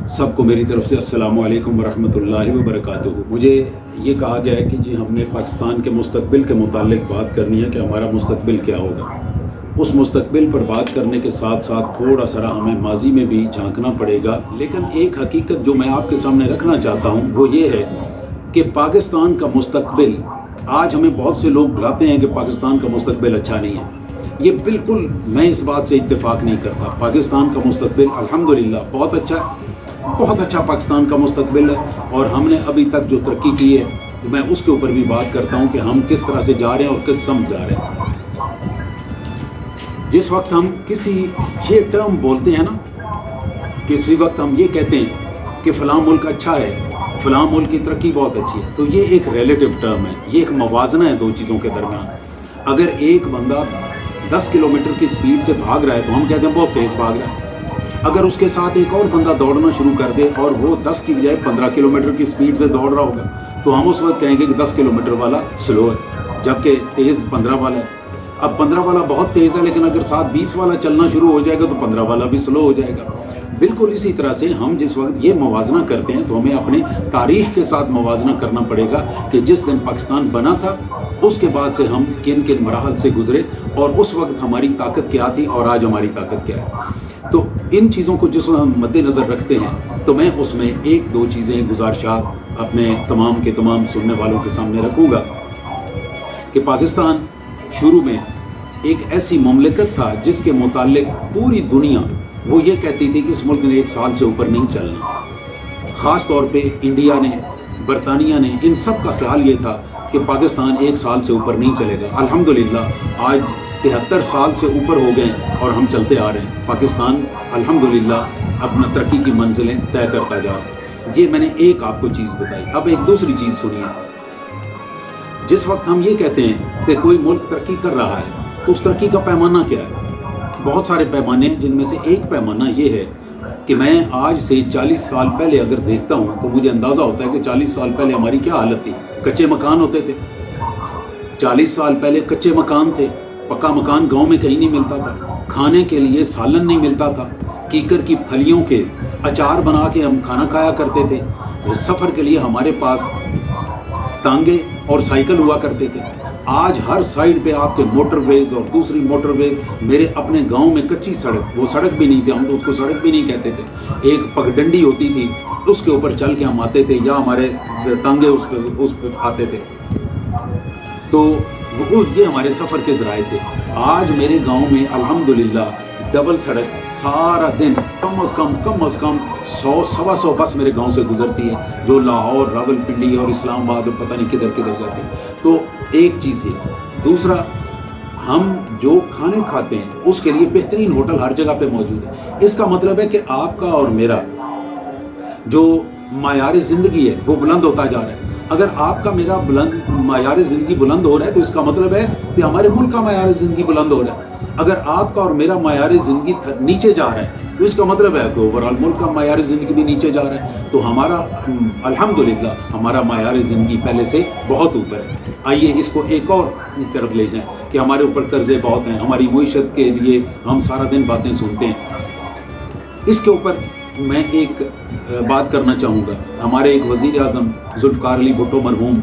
सबको मेरी तरफ से अस्सलामु अलैकुम वरहमतुल्लाहि वबरकातुहू। मुझे ये कहा गया है कि जी हमने पाकिस्तान के मुस्तकबिल के मुतालिक बात करनी है कि हमारा मुस्तकबिल क्या होगा। उस मुस्तकबिल पर बात करने के साथ साथ थोड़ा सा हमें माजी में भी झांकना पड़ेगा। लेकिन एक हकीकत जो मैं आपके सामने रखना चाहता हूँ वो ये है कि पाकिस्तान का मुस्तकबिल, आज हमें बहुत से लोग डराते हैं कि पाकिस्तान का मुस्तकबिल अच्छा नहीं है। ये बिल्कुल मैं इस बात से इत्तेफाक नहीं करता। पाकिस्तान का मुस्तकबिल अल्हम्दुलिल्लाह बहुत अच्छा पाकिस्तान का मुस्तकबिल है। और हमने अभी तक जो तरक्की की है तो मैं उसके ऊपर भी बात करता हूँ कि हम किस तरह से जा रहे हैं और किस समझ जा रहे हैं। जिस वक्त हम किसी ये टर्म बोलते हैं ना, किसी वक्त हम ये कहते हैं कि फ़लाँ मुल्क अच्छा है, फ़लाँ मुल्क की तरक्की बहुत अच्छी है, तो ये एक रिलेटिव टर्म है, ये एक मवाजना है दो चीज़ों के दरमियान। अगर एक बंदा 10 किलोमीटर की स्पीड से भाग रहा है तो हम कहते हैं बहुत तेज़ भाग रहा है। अगर उसके साथ एक और बंदा दौड़ना शुरू कर दे और वो 10 की बजाय 15 किलोमीटर की स्पीड से दौड़ रहा होगा तो हम उस वक्त कहेंगे कि 10 किलोमीटर वाला स्लो है, जबकि तेज़ 15 वाला है। अब 15 वाला बहुत तेज़ है, लेकिन अगर साथ 20 वाला चलना शुरू हो जाएगा तो 15 वाला भी स्लो हो जाएगा। बिल्कुल इसी तरह से हम जिस वक्त ये मवाजना करते हैं तो हमें अपने तारीख़ के साथ मवाजना करना पड़ेगा कि जिस दिन पाकिस्तान बना था उसके बाद से हम किन किन मराहल से गुजरे और उस वक्त हमारी ताकत क्या थी और आज हमारी ताकत क्या है। तो इन चीज़ों को जिस हम मद्देनज़र रखते हैं तो मैं उसमें एक दो चीज़ें गुजारिशात अपने तमाम के तमाम सुनने वालों के सामने रखूँगा कि पाकिस्तान शुरू में एक ऐसी मुमलिकत था जिसके मुतालिक पूरी दुनिया वो ये कहती थी कि इस मुल्क ने 1 साल से ऊपर नहीं चलना। ख़ास तौर पे इंडिया ने, बरतानिया ने, इन सब का ख्याल ये था कि पाकिस्तान 1 साल से ऊपर नहीं चलेगा। अल्हम्दुलिल्लाह आज 73 साल से ऊपर हो गए और हम चलते आ रहे हैं। पाकिस्तान अल्हम्दुलिल्लाह अपना तरक्की की मंजिलें तय करता जा रहा है। ये मैंने एक आपको चीज़ बताई। अब एक दूसरी चीज़ सुनिए। जिस वक्त हम ये कहते हैं कि कोई मुल्क तरक्की कर रहा है तो उस तरक्की का पैमाना क्या है? बहुत सारे पैमाने हैं, जिनमें से एक पैमाना ये है कि मैं आज से 40 साल पहले अगर देखता हूँ तो मुझे अंदाज़ा होता है कि 40 साल पहले हमारी क्या हालत थी। कच्चे मकान होते थे। 40 साल पहले कच्चे मकान थे, पक्का मकान गांव में कहीं नहीं मिलता था। खाने के लिए सालन नहीं मिलता था। कीकर की फलियों के अचार बना के हम खाना खाया करते थे। सफ़र के लिए हमारे पास तांगे और साइकिल हुआ करते थे। आज हर साइड पे आपके मोटरवेज और दूसरी मोटरवेज। मेरे अपने गांव में कच्ची सड़क, वो सड़क भी नहीं थी, हम तो उसको सड़क भी नहीं कहते थे। एक पगडंडी होती थी, उसके ऊपर चल के हम आते थे या हमारे तांगे उस पर आते थे। तो ये हमारे सफ़र के ज़राए थे। आज मेरे गांव में अल्हम्दुलिल्लाह डबल सड़क, सारा दिन कम अज़ कम 100-125 बस मेरे गांव से गुजरती है, जो लाहौर, रावलपिंडी और इस्लामाबाद और पता नहीं किधर जाती है। तो एक चीज़ ये। दूसरा, हम जो खाने खाते हैं उसके लिए बेहतरीन होटल हर जगह पे मौजूद है। इसका मतलब है कि आपका और मेरा जो मायार ज़िंदगी है वो बुलंद होता जा रहा है। अगर आपका मेरा मायार ज़िंदगी बुलंद हो रहा है तो इसका मतलब है कि हमारे मुल्क का मायार ज़िंदगी बुलंद हो रहा है। अगर आपका और मेरा मायार ज़िंदगी नीचे जा रहा है तो इसका मतलब है कि ओवरऑल मुल्क का मायार ज़िंदगी भी नीचे जा रहा है। तो हमारा अल्हम्दुलिल्लाह हमारा मायार ज़िंदगी पहले से बहुत ऊपर है। आइए इसको एक और तरफ ले जाएं कि हमारे ऊपर कर्ज़े बहुत हैं, हमारी मईशत के लिए हम सारा दिन बातें सुनते हैं। इसके ऊपर मैं एक बात करना चाहूँगा। हमारे एक वज़ीर आज़म ज़ुल्फ़िकार अली भुट्टो मरहूम,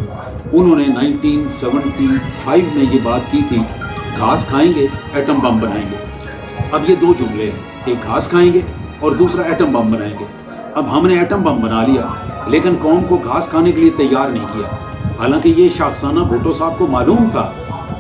उन्होंने 1975 में ये बात की थी, घास खाएंगे एटम बम बनाएंगे। अब ये दो जुमले हैं, एक घास खाएंगे और दूसरा एटम बम बनाएंगे। अब हमने एटम बम बना लिया लेकिन कौम को घास खाने के लिए तैयार नहीं किया। हालांकि ये शाखसाना भुट्टो साहब को मालूम था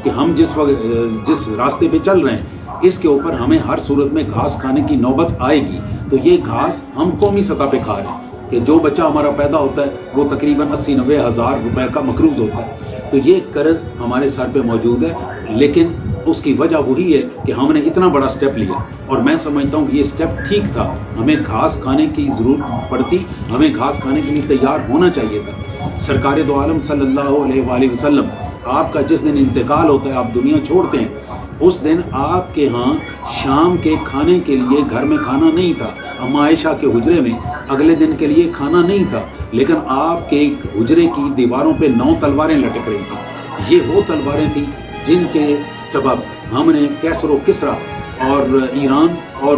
कि हम जिस रास्ते पे चल रहे हैं इसके ऊपर हमें हर सूरत में घास खाने की नौबत आएगी। तो ये घास हम कौमी सतह पे खा रहे हैं कि जो बच्चा हमारा पैदा होता है वो तकरीबन 80-90 हज़ार रुपए का मकरूज़ होता है। तो ये कर्ज़ हमारे सर पे मौजूद है, लेकिन उसकी वजह वही है कि हमने इतना बड़ा स्टेप लिया और मैं समझता हूँ कि ये स्टेप ठीक था। हमें घास खाने की ज़रूरत पड़ती, हमें घास खाने के लिए तैयार होना चाहिए था। सरकार दो आलम सल्लल्लाहु अलैहि वसल्लम, आपका जिस दिन इंतकाल होता है, आप दुनिया छोड़ते हैं, उस दिन आपके यहाँ शाम के खाने के लिए घर में खाना नहीं था। अम्मा आयशा के हुजरे में अगले दिन के लिए खाना नहीं था, लेकिन आपके हुजरे की दीवारों पे 9 तलवारें लटक रही थी। ये वो तलवारें थी जिनके सबब हमने कैसर व किसरा اور ایران اور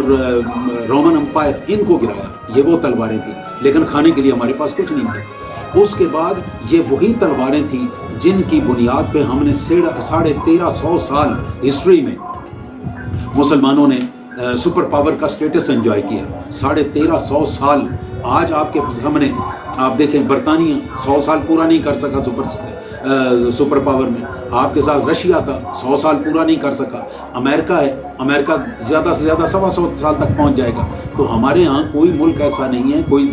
رومن امپائر ان کو گرایا، یہ وہ تلواریں تھیں، لیکن کھانے کے لیے ہمارے پاس کچھ نہیں تھا۔ اس کے بعد یہ وہی تلواریں تھیں جن کی بنیاد پہ ہم نے 1350 سال ہسٹری میں مسلمانوں نے سپر پاور کا سٹیٹس انجوائے کیا۔ 1350 سال آج آپ کے سامنے آپ دیکھیں، برطانیہ 100 سال پورا نہیں کر سکا سپر پاور میں، آپ کے ساتھ رشیا تھا 100 سال پورا نہیں کر سکا، امریکہ ہے، امریکہ زیادہ سے زیادہ 125 سال تک پہنچ جائے گا۔ تو ہمارے ہاں کوئی ملک ایسا نہیں ہے، کوئی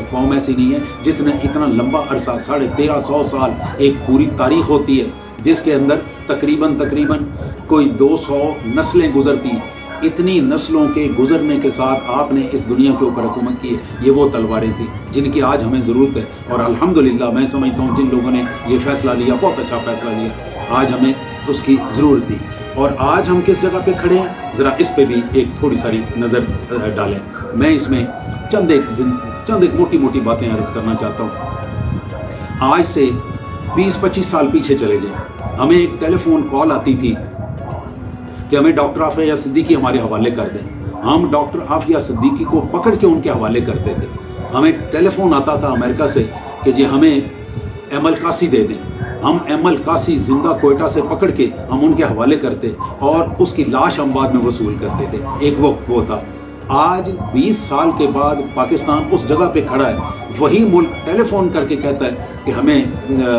قوم ایسی نہیں ہے جس نے اتنا لمبا عرصہ 1350 سال، ایک پوری تاریخ ہوتی ہے جس کے اندر تقریباً کوئی 200 نسلیں گزرتی ہیں۔ اتنی نسلوں کے گزرنے کے ساتھ آپ نے اس دنیا کے اوپر حکومت کی ہے۔ یہ وہ تلواریں تھیں جن کی آج ہمیں ضرورت ہے، اور الحمدللہ میں سمجھتا ہوں جن لوگوں نے یہ فیصلہ لیا، بہت اچھا فیصلہ لیا، آج ہمیں اس کی ضرورت تھی۔ اور آج ہم کس جگہ پہ کھڑے ہیں، ذرا اس پہ بھی ایک تھوڑی ساری نظر ڈالیں۔ میں اس میں چند ایک موٹی باتیں عرض کرنا چاہتا ہوں۔ آج سے 20-25 سال پیچھے چلے گئے، ہمیں ایک ٹیلی فون کال آتی تھی کہ ہمیں ڈاکٹر عافیہ صدیقی ہمارے حوالے کر دیں۔ ہم ڈاکٹر عافیہ صدیقی کو پکڑ کے ان کے حوالے کرتے تھے۔ ہمیں ٹیلی فون آتا تھا امریکہ سے کہ جی ہمیں ایم القاسی دے دیں، ہم ایم القاسی زندہ کوئٹہ سے پکڑ کے ہم ان کے حوالے کرتے، اور اس کی لاش ہم بعد میں وصول کرتے تھے۔ ایک وقت وہ تھا۔ آج 20 سال کے بعد پاکستان اس جگہ پہ کھڑا ہے، وہی ملک ٹیلی فون کر کے کہتا ہے کہ ہمیں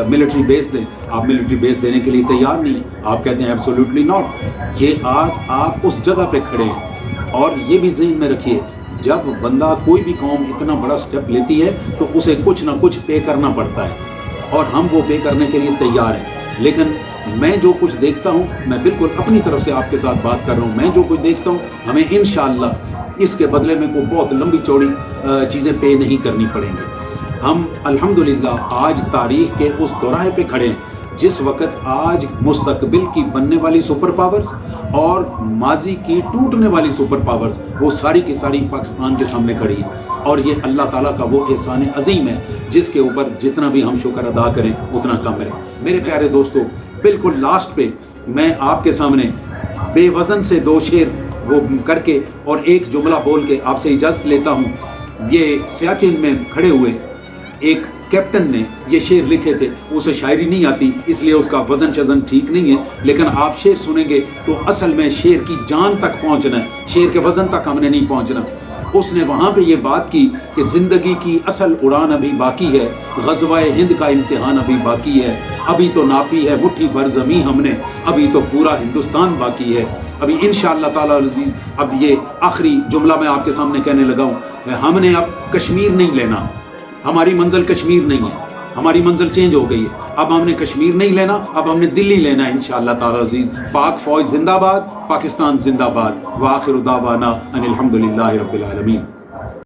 ملٹری بیس دیں۔ آپ ملٹری بیس دینے کے لیے تیار نہیں ہیں، آپ کہتے ہیں ایبسولوٹلی ناٹ۔ یہ آج آپ اس جگہ پہ کھڑے ہیں، اور یہ بھی ذہن میں رکھیے، جب بندہ کوئی بھی قوم اتنا بڑا سٹیپ لیتی ہے تو اسے کچھ نہ کچھ پے کرنا پڑتا ہے، اور ہم وہ پے کرنے کے لیے تیار ہیں۔ لیکن میں جو کچھ دیکھتا ہوں، میں بالکل اپنی طرف سے آپ کے ساتھ بات کر رہا ہوں، میں جو کچھ دیکھتا ہوں ہمیں انشاءاللہ اس کے بدلے میں کوئی بہت لمبی چوڑی چیزیں پے نہیں کرنی پڑیں گی۔ ہم الحمدللہ آج تاریخ کے اس دوراہے پہ کھڑے ہیں جس وقت آج مستقبل کی بننے والی سپر پاورز اور ماضی کی ٹوٹنے والی سپر پاورز وہ ساری کی ساری پاکستان کے سامنے کھڑی ہیں، اور یہ اللہ تعالیٰ کا وہ احسان عظیم ہے جس کے اوپر جتنا بھی ہم شکر ادا کریں اتنا کم ہے۔ میرے پیارے دوستو، بالکل لاسٹ پہ میں آپ کے سامنے بے وزن سے 2 شعر وہ کر کے اور ایک جملہ بول کے آپ سے اجازت لیتا ہوں۔ یہ سیاچن میں کھڑے ہوئے ایک کیپٹن نے یہ شعر لکھے تھے، اسے شاعری نہیں آتی اس لیے اس کا وزن شزن ٹھیک نہیں ہے، لیکن آپ شعر سنیں گے تو اصل میں شعر کی جان تک پہنچنا ہے، شعر کے وزن تک ہم نے نہیں پہنچنا۔ اس نے وہاں پہ یہ بات کی کہ زندگی کی اصل اڑان ابھی باقی ہے، غزوہ ہند کا امتحان ابھی باقی ہے، ابھی تو ناپی ہے مٹھی بھر زمین ہم نے، ابھی تو پورا ہندوستان باقی ہے۔ ابھی انشاءاللہ تعالی العزیز اب یہ آخری جملہ میں آپ کے سامنے کہنے لگا ہوں، ہم نے اب کشمیر نہیں لینا، ہماری منزل کشمیر نہیں ہے، ہماری منزل چینج ہو گئی ہے، اب ہم نے کشمیر نہیں لینا، اب ہم نے دلی لینا ہے انشاءاللہ تعالی عزیز۔ پاک فوج زندہ باد، پاکستان زندہ باد، وآخر دعوانا ان الحمدللہ رب العالمین۔